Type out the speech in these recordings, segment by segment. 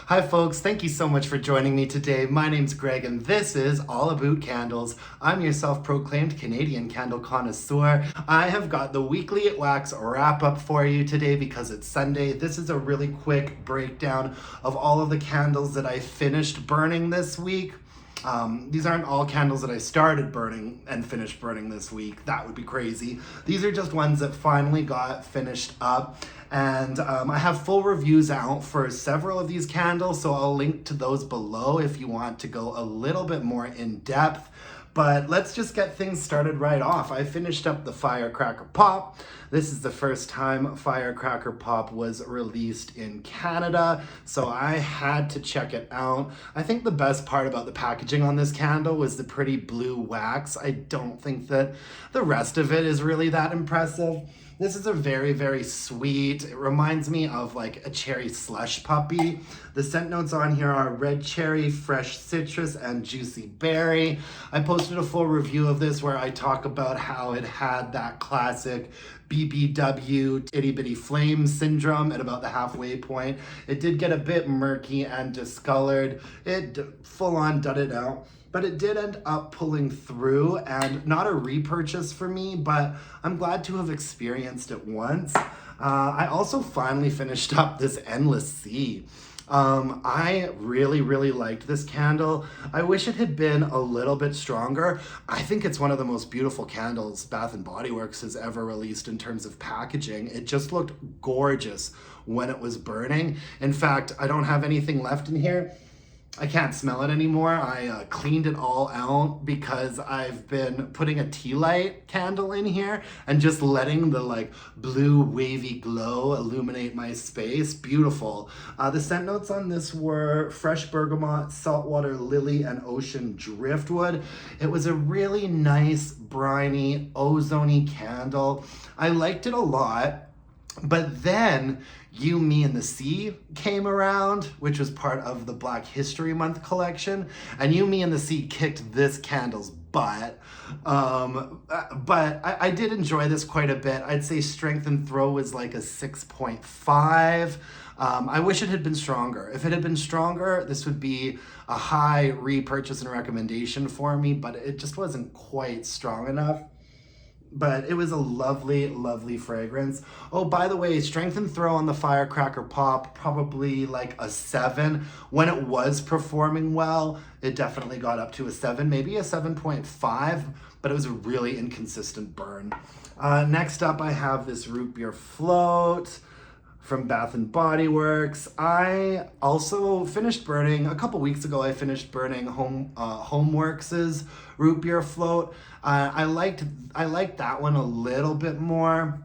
Hi folks, thank you so much for joining me today. My name's Greg and this is All Aboot Candles. I'm your self-proclaimed Canadian candle connoisseur. I have got the weekly wax wrap up for you today because it's Sunday. This is a really quick breakdown of all of the candles that I finished burning this week. These aren't all candles that I started burning and finished burning this week. That would be crazy. These are just ones that finally got finished up. And I have full reviews out for several of these candles, so I'll link to those below if you want to go a little bit more in depth. But let's just get things started right off. I finished up the Firecracker Pop. This is the first time Firecracker Pop was released in Canada, so I had to check it out. I think the best part about the packaging on this candle was the pretty blue wax. I don't think that the rest of it is really that impressive. This is a very, very sweet, it reminds me of like a cherry slush puppy. The scent notes on here are red cherry, fresh citrus, and juicy berry. I posted a full review of this where I talk about how it had that classic BBW itty bitty flame syndrome at about the halfway point. It did get a bit murky and discolored. It full on dudded out. But it did end up pulling through, and not a repurchase for me, but I'm glad to have experienced it once. I also finally finished up this Endless Sea. I really liked this candle. I wish it had been a little bit stronger. I think it's one of the most beautiful candles Bath & Body Works has ever released in terms of packaging. It just looked gorgeous when it was burning. In fact, I don't have anything left in here. I can't smell it anymore. I cleaned it all out because I've been putting a tea light candle in here and just letting the like blue wavy glow illuminate my space. Beautiful. The scent notes on this were fresh bergamot, saltwater lily, and ocean driftwood. It was a really nice, briny, ozone-y candle. I liked it a lot. But then You, Me, and the Sea came around, which was part of the Black History Month collection. And You, Me, and the Sea kicked this candle's butt. But I did enjoy this quite a bit. I'd say strength and throw was like a 6.5. I wish it had been stronger. If it had been stronger, this would be a high repurchase and recommendation for me, but it just wasn't quite strong enough. But it was a lovely fragrance. Oh, by the way, strength and throw on the Firecracker Pop, probably like a 7. When it was performing well, it definitely got up to a 7, maybe a 7.5, but it was a really inconsistent burn. Next up, I have this Rootbeer Float from Bath & Body Works. I also finished burning, a couple weeks ago, I finished burning Homeworks' Rootbeer Float. I liked that one a little bit more.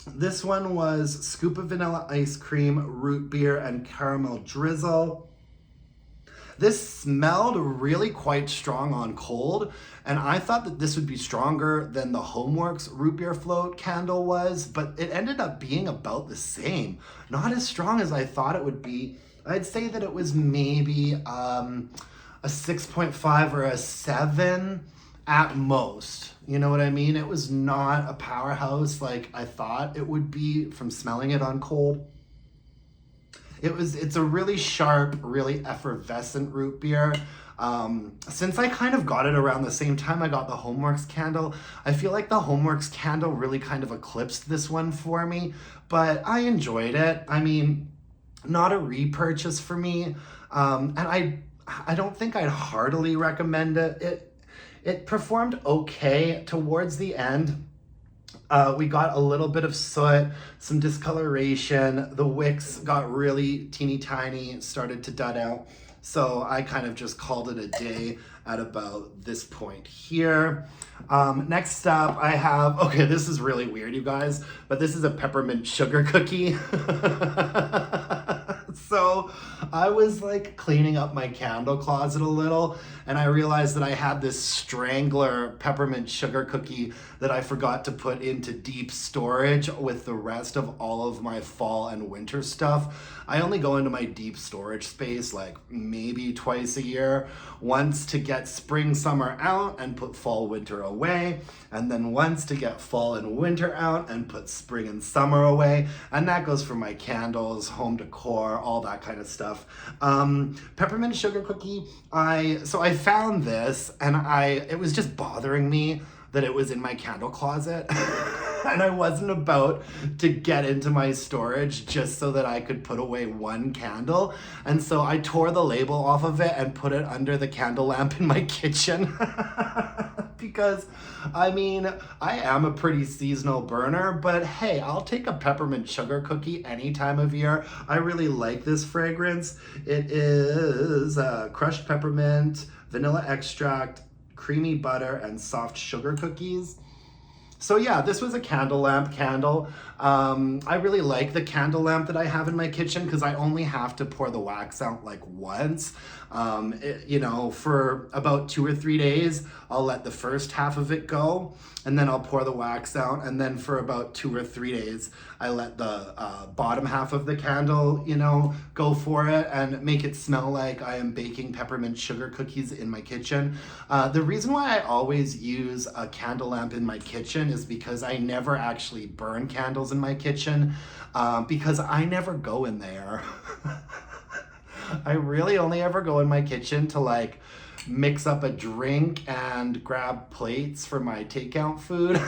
This one was Scoop of Vanilla Ice Cream, Root Beer, and Caramel Drizzle. This smelled really quite strong on cold, and I thought that this would be stronger than the Homeworks Root Beer Float candle was, but it ended up being about the same. Not as strong as I thought it would be. I'd say that it was maybe a 6.5 or a 7 at most. You know what I mean? It was not a powerhouse like I thought it would be from smelling it on cold. It's a really sharp, really effervescent root beer. Since I kind of got it around the same time I got the Homeworks candle, I feel like the Homeworks candle really kind of eclipsed this one for me, but I enjoyed it. I mean, not a repurchase for me, and I don't think I'd heartily recommend it. It performed okay towards the end. We got a little bit of soot, some discoloration. The wicks got really teeny tiny, started to dud out. So I kind of just called it a day at about this point here. Next up I have, okay, this is really weird, you guys, but this is a peppermint sugar cookie. So I was like cleaning up my candle closet a little, and I realized that I had this Strangler peppermint sugar cookie that I forgot to put into deep storage with the rest of all of my fall and winter stuff. I only go into my deep storage space like maybe twice a year, once to get spring, summer out and put fall, winter away, and then once to get fall and winter out and put spring and summer away. And that goes for my candles, home decor, all that kind of stuff. Peppermint sugar cookie, I found this and it was just bothering me that it was in my candle closet. And I wasn't about to get into my storage just so that I could put away one candle. And so I tore the label off of it and put it under the candle lamp in my kitchen. Because, I mean, I am a pretty seasonal burner, but hey, I'll take a peppermint sugar cookie any time of year. I really like this fragrance. It is crushed peppermint, vanilla extract, creamy butter, and soft sugar cookies. So yeah, this was a candle lamp candle. I really like the candle lamp that I have in my kitchen because I only have to pour the wax out like once. You know, for about 2 or 3 days, I'll let the first half of it go, and then I'll pour the wax out, and then for about 2 or 3 days, I let the bottom half of the candle, you know, go for it and make it smell like I am baking peppermint sugar cookies in my kitchen. The reason why I always use a candle lamp in my kitchen is because I never actually burn candles in my kitchen, because I never go in there. I really only ever go in my kitchen to like mix up a drink and grab plates for my takeout food.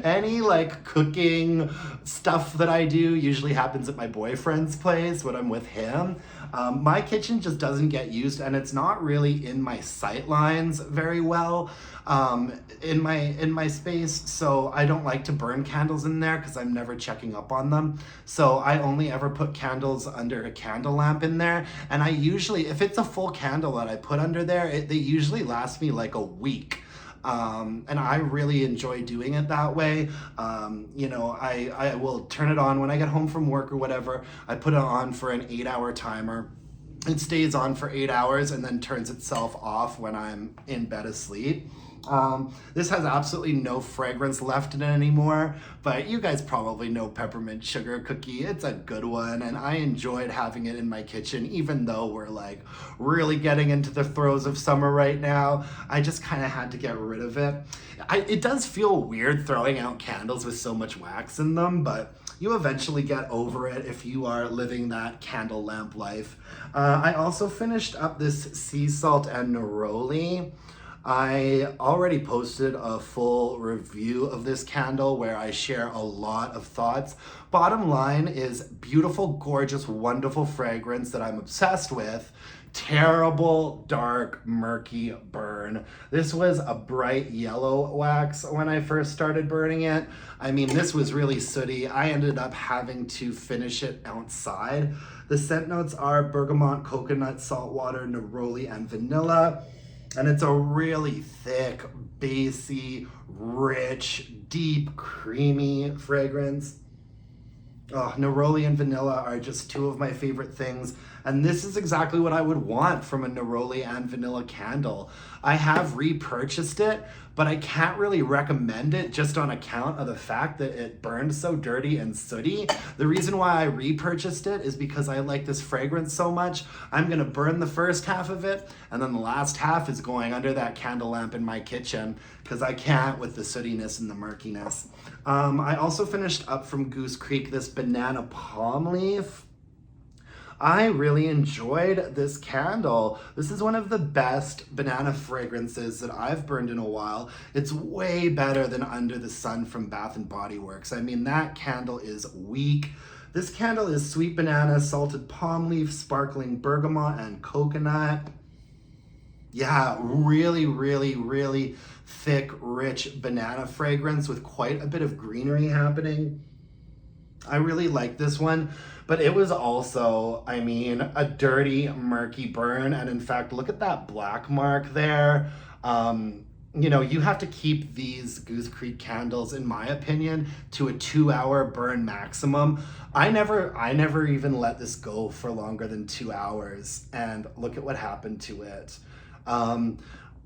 Any like cooking stuff that I do usually happens at my boyfriend's place when I'm with him. My kitchen just doesn't get used, and it's not really in my sight lines very well in my space, so I don't like to burn candles in there because I'm never checking up on them. So I only ever put candles under a candle lamp in there, and I usually, if it's a full candle that I put under there, they usually last me like a week. And I really enjoy doing it that way. You know, I will turn it on when I get home from work or whatever. I put it on for an 8-hour timer. It stays on for 8 hours and then turns itself off when I'm in bed asleep. This has absolutely no fragrance left in it anymore, but you guys probably know peppermint sugar cookie. It's a good one, and I enjoyed having it in my kitchen, even though we're like really getting into the throes of summer right now. I just kind of had to get rid of it. It does feel weird throwing out candles with so much wax in them, but you eventually get over it if you are living that candle lamp life. I also finished up this sea salt and neroli. I already posted a full review of this candle where I share a lot of thoughts. Bottom line is beautiful, gorgeous, wonderful fragrance that I'm obsessed with. Terrible, dark, murky burn. This was a bright yellow wax when I first started burning it. I mean, this was really sooty. I ended up having to finish it outside. The scent notes are bergamot, coconut, saltwater, neroli, and vanilla. And it's a really thick, bassy, rich, deep, creamy fragrance. Oh, neroli and vanilla are just two of my favorite things. And this is exactly what I would want from a neroli and vanilla candle. I have repurchased it, but I can't really recommend it just on account of the fact that it burned so dirty and sooty. The reason why I repurchased it is because I like this fragrance so much. I'm gonna burn the first half of it, and then the last half is going under that candle lamp in my kitchen because I can't with the sootiness and the murkiness. I also finished up from Goose Creek this banana palm leaf. I really enjoyed this candle. This is one of the best banana fragrances that I've burned in a while. It's way better than Under the Sun from Bath & Body Works. I mean, that candle is weak. This candle is sweet banana, salted palm leaf, sparkling bergamot, and coconut. Yeah, really, really, really thick, rich banana fragrance with quite a bit of greenery happening. I really like this one, but it was also, I mean, a dirty, murky burn. And in fact, look at that black mark there. You know, you have to keep these Goose Creek candles, in my opinion, to a 2-hour burn maximum. I never even let this go for longer than 2 hours, and look at what happened to it.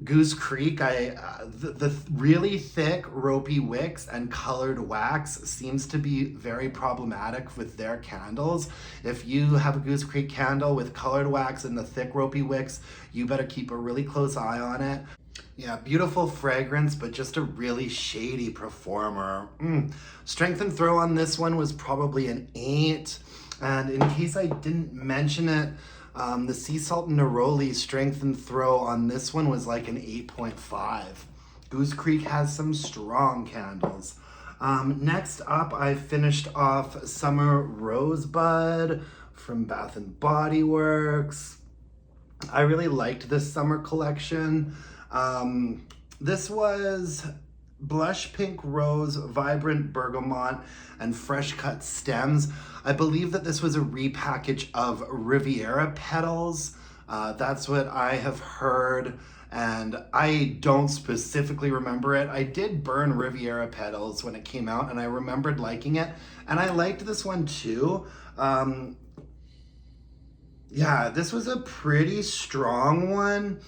Goose Creek, the really thick ropey wicks and colored wax seems to be very problematic with their candles. If you have a Goose Creek candle with colored wax and the thick ropey wicks, you better keep a really close eye on it. Yeah, beautiful fragrance, but just a really shady performer. Strength and throw on this one was probably an 8. And in case I didn't mention it, the sea salt Neroli strength and throw on this one was like an 8.5. Goose Creek has some strong candles. Next up, I finished off Summer Rosebud from Bath and Body Works. I really liked this summer collection. This was Blush Pink Rose, Vibrant Bergamot, and Fresh Cut Stems. I believe that this was a repackage of Riviera Petals. That's what I have heard, and I don't specifically remember it. I did burn Riviera Petals when it came out, and I remembered liking it, and I liked this one too. Yeah, this was a pretty strong one.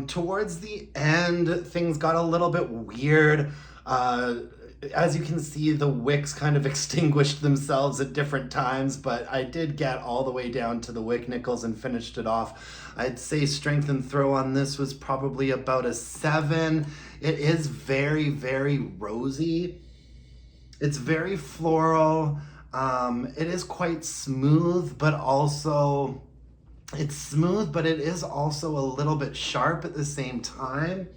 Towards the end, things got a little bit weird. As you can see, the wicks kind of extinguished themselves at different times, but I did get all the way down to the wick nickels and finished it off. I'd say strength and throw on this was probably about a 7. It is very, very rosy. It's very floral. It is quite smooth, but also it's smooth, but it is also a little bit sharp at the same time.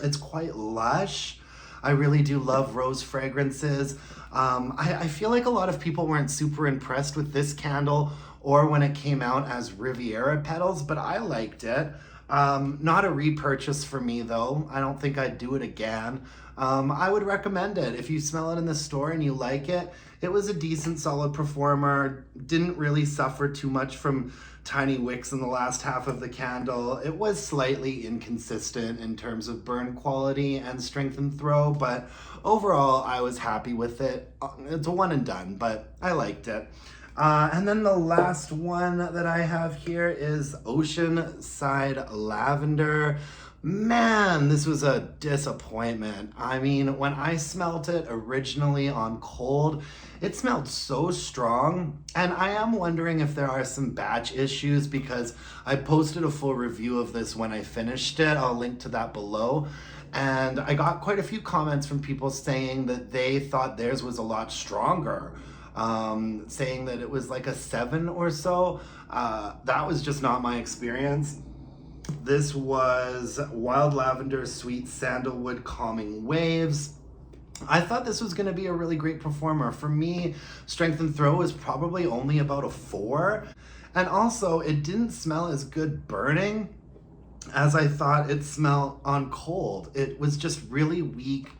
It's quite lush. I really do love rose fragrances. I feel like a lot of people weren't super impressed with this candle or when it came out as Riviera Petals, but I liked it. Not a repurchase for me though. I don't think I'd do it again. I would recommend it. If you smell it in the store and you like it, it was a decent solid performer. Didn't really suffer too much from tiny wicks in the last half of the candle. It was slightly inconsistent in terms of burn quality and strength and throw, but overall I was happy with it. It's a one and done, but I liked it. And then the last one that I have here is Oceanside Lavender. Man, this was a disappointment. I mean, when I smelt it originally on cold, it smelled so strong, and I am wondering if there are some batch issues because I posted a full review of this when I finished it. I'll link to that below. And I got quite a few comments from people saying that they thought theirs was a lot stronger. Saying that it was like a 7 or so. That was just not my experience. This was Wild Lavender, Sweet Sandalwood, Calming Waves. I thought this was going to be a really great performer. For me, strength and throw is probably only about a 4. And also, it didn't smell as good burning as I thought it smelled on cold. It was just really weak.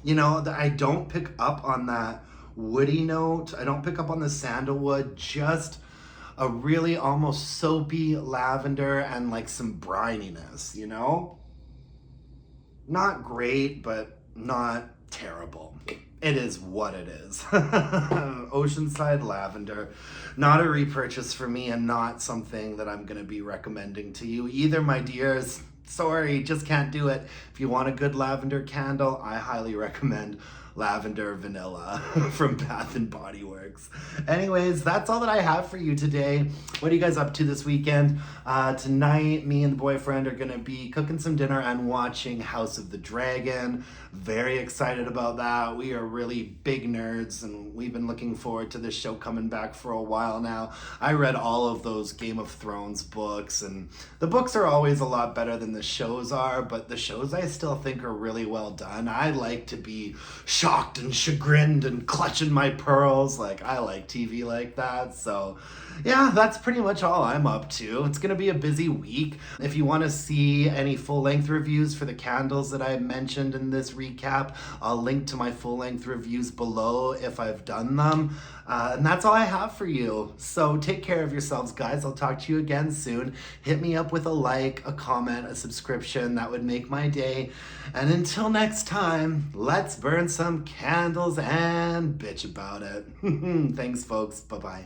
You know, I don't pick up on that woody note. I don't pick up on the sandalwood, just a really almost soapy lavender and like some brininess, you know? Not great, but not terrible. It is what it is. Oceanside Lavender. Not a repurchase for me and not something that I'm going to be recommending to you either, my dears. Sorry, just can't do it. If you want a good lavender candle, I highly recommend Lavender Vanilla from Bath and Body Works. Anyways, that's all that I have for you today. What are you guys up to this weekend? Tonight, me and the boyfriend are gonna be cooking some dinner and watching House of the Dragon. Very excited about that. We are really big nerds and we've been looking forward to this show coming back for a while now. I read all of those Game of Thrones books, and the books are always a lot better than the shows are, but the shows I still think are really well done. I like to be shocked and chagrined and clutching my pearls. Like, I like TV like that. So yeah, that's pretty much all I'm up to. It's gonna be a busy week. If you want to see any full-length reviews for the candles that I mentioned in this recap, I'll link to my full-length reviews below if I've done them. And that's all I have for you. So take care of yourselves, guys. I'll talk to you again soon. Hit me up with a like, a comment, a subscription. That would make my day. And until next time, let's burn some candles and bitch about it. Thanks, folks. Bye-bye.